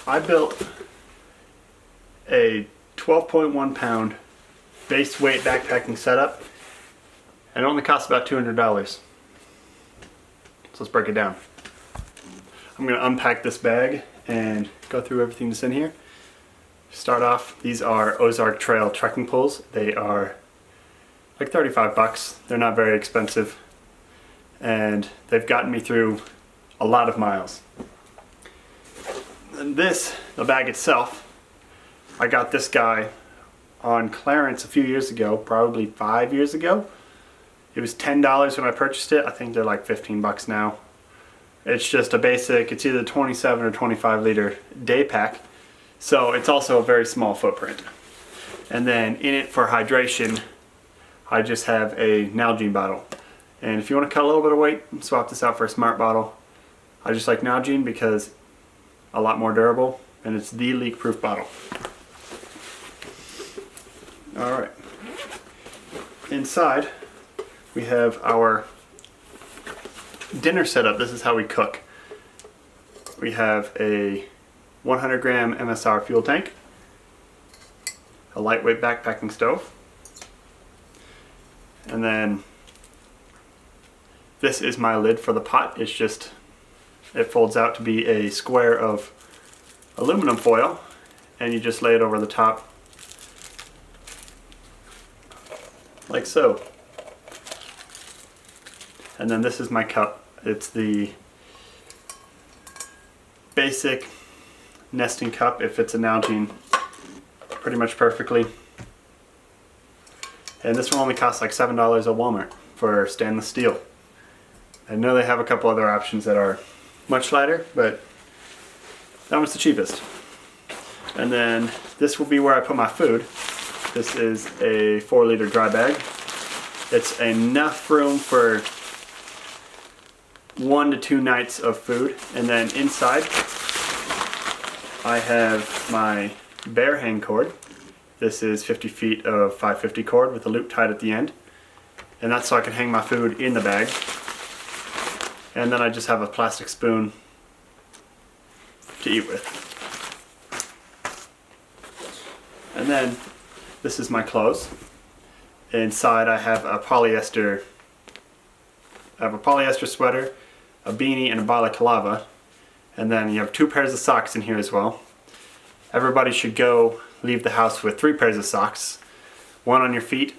I built a 12.1 pound base weight backpacking setup, and it only cost about $200. So let's break it down. I'm going to unpack this bag and go through everything that's in here. Start off, these are Ozark Trail trekking poles. They are like 35 bucks. They're not very expensive, and they've gotten me through a lot of miles. And this, the bag itself, I got this guy on clearance a few years ago, probably 5 years ago. It was $10 when I purchased it. I think they're like 15 bucks now. It's just a basic, it's either 27 or 25 liter day pack. So it's also a very small footprint. And then in it for hydration, I just have a Nalgene bottle. And if you want to cut a little bit of weight, swap this out for a Smart bottle. I just like Nalgene because a lot more durable, and it's the leak-proof bottle. Alright. Inside, we have our dinner setup. This is how we cook. We have a 100 gram MSR fuel tank, a lightweight backpacking stove, and then this is my lid for the pot. It's just, it folds out to be a square of aluminum foil, and you just lay it over the top like so. And then this is my cup. It's the basic nesting cup. It fits a Nalgene pretty much perfectly. And this one only costs like $7 at Walmart for stainless steel. I know they have a couple other options that are much lighter, but that one's the cheapest. And then this will be where I put my food. This is a 4-liter dry bag. It's enough room for 1 to 2 nights of food. And then inside I have my bear hang cord. This is 50 feet of 550 cord with a loop tied at the end. And that's so I can hang my food in the bag. And then I just have a plastic spoon to eat with. And then this is my clothes. Inside I have a polyester sweater, a beanie, and a balaclava. And then you have 2 pairs of socks in here as well. Everybody should leave the house with 3 pairs of socks. 1 on your feet,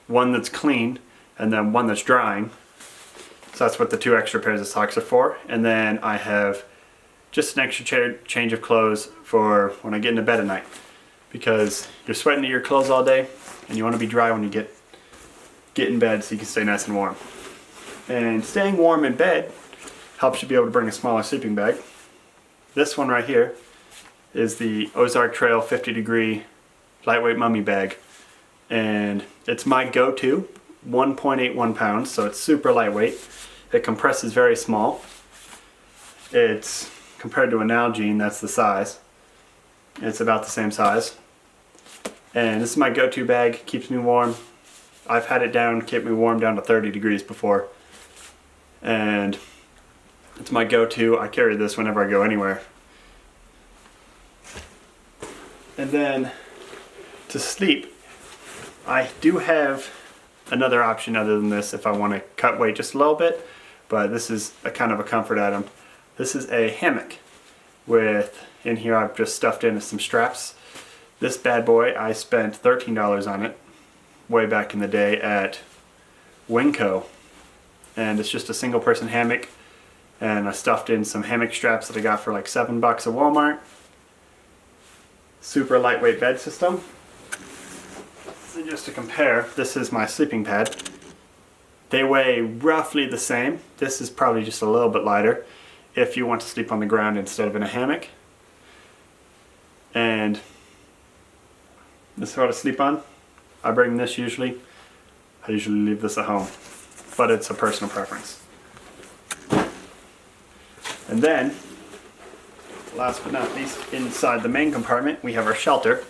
1 that's clean, and then 1 that's drying. So that's what the 2 extra pairs of socks are for. And then I have just an extra change of clothes for when I get into bed at night. Because you're sweating to your clothes all day, and you want to be dry when you get in bed so you can stay nice and warm. And staying warm in bed helps you be able to bring a smaller sleeping bag. This one right here is the Ozark Trail 50 degree lightweight mummy bag. And it's my go-to, 1.81 pounds, so it's super lightweight. It compresses very small. It's, compared to a Nalgene, that's the size. It's about the same size. And this is my go-to bag, keeps me warm. I've had it kept me warm down to 30 degrees before. And it's my go-to. I carry this whenever I go anywhere. And then to sleep, I do have another option other than this if I want to cut weight just a little bit, but this is a kind of a comfort item. This is a hammock with, in here I've just stuffed in some straps. This bad boy, I spent $13 on it way back in the day at Winco. And it's just a single person hammock, and I stuffed in some hammock straps that I got for like $7 at Walmart. Super lightweight bed system. And just to compare, this is my sleeping pad. They weigh roughly the same. This is probably just a little bit lighter if you want to sleep on the ground instead of in a hammock. And this is what I sleep on. I bring this usually. I usually leave this at home, but it's a personal preference. And then, last but not least, inside the main compartment, we have our shelter.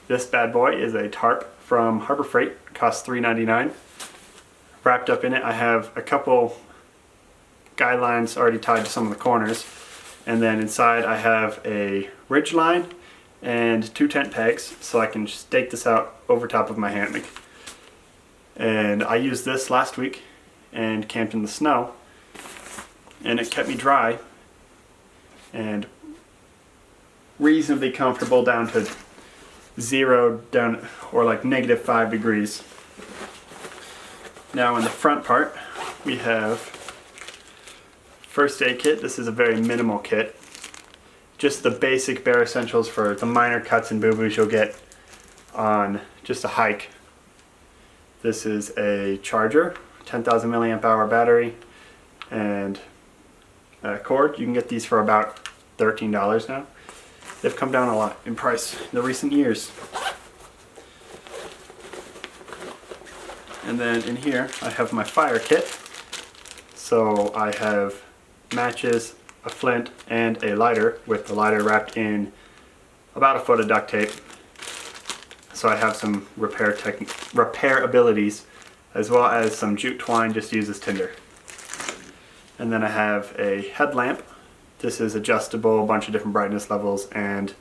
This bad boy is a tarp from Harbor Freight. It costs $3.99. Wrapped up in it, I have a couple guidelines already tied to some of the corners. And then inside I have a ridge line and 2 tent pegs so I can stake this out over top of my hammock. And I used this last week and camped in the snow, and it kept me dry and reasonably comfortable down to 0 down, or like -5 degrees. Now in the front part we have first aid kit. This is a very minimal kit. Just the basic bare essentials for the minor cuts and boo-boos you'll get on just a hike. This is a charger, 10,000 milliamp hour battery, and a cord. You can get these for about $13 now. They've come down a lot in price in the recent years. And then in here I have my fire kit. So I have matches, a flint, and a lighter, with the lighter wrapped in about 1 foot of duct tape. So I have some repair abilities, as well as some jute twine just used as tinder. And then I have a headlamp. This is adjustable, a bunch of different brightness levels, and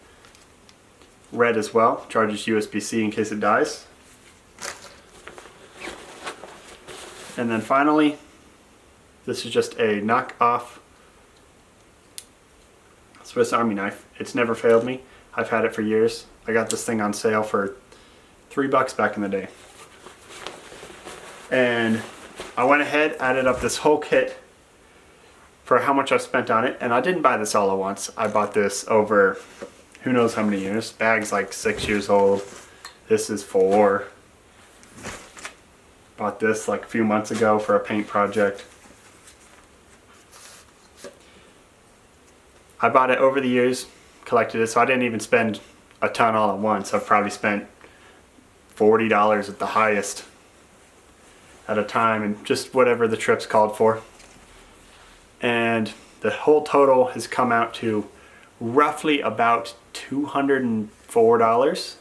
red as well. Charges USB-C in case it dies. And then finally, this is just a knockoff Swiss Army knife. It's never failed me. I've had it for years. I got this thing on sale for $3 back in the day. And I went ahead, added up this whole kit for how much I spent on it, and I didn't buy this all at once. I bought this over who knows how many years. Bag's like 6 years old. This is 4. Bought this like a few months ago for a paint project. I bought it over the years, collected it, so I didn't even spend a ton all at once. I've probably spent $40 at the highest at a time, and just whatever the trips called for. And the whole total has come out to roughly about $204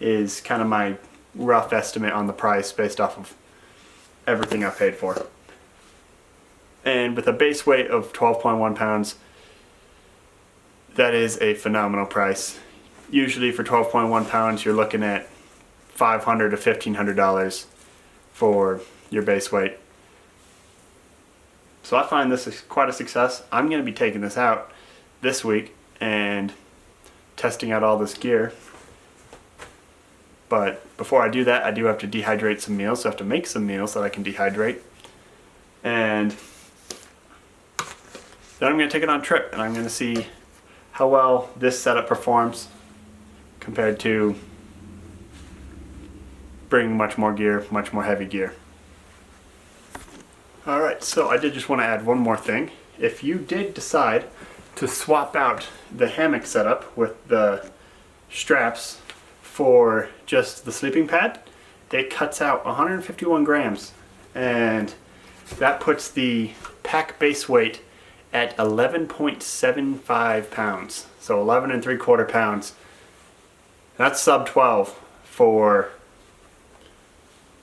is kind of my rough estimate on the price based off of everything I paid for. And with a base weight of 12.1 pounds, that is a phenomenal price. Usually for 12.1 pounds you're looking at $500 to $1,500 for your base weight. So I find this is quite a success. I'm going to be taking this out this week and testing out all this gear. But before I do that, I do have to dehydrate some meals, so I have to make some meals that I can dehydrate. And then I'm going to take it on a trip, and I'm going to see how well this setup performs compared to bringing much more gear, much more heavy gear. Alright, so I did just want to add one more thing. If you did decide to swap out the hammock setup with the straps for just the sleeping pad, it cuts out 151 grams, and that puts the pack base weight at 11.75 pounds. So 11 3/4 pounds. That's sub 12 for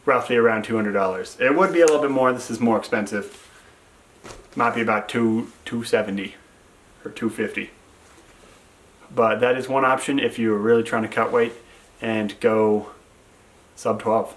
roughly around $200. It would be a little bit more. This is more expensive. Might be about $270 or $250. But that is one option if you're really trying to cut weight and go sub 12.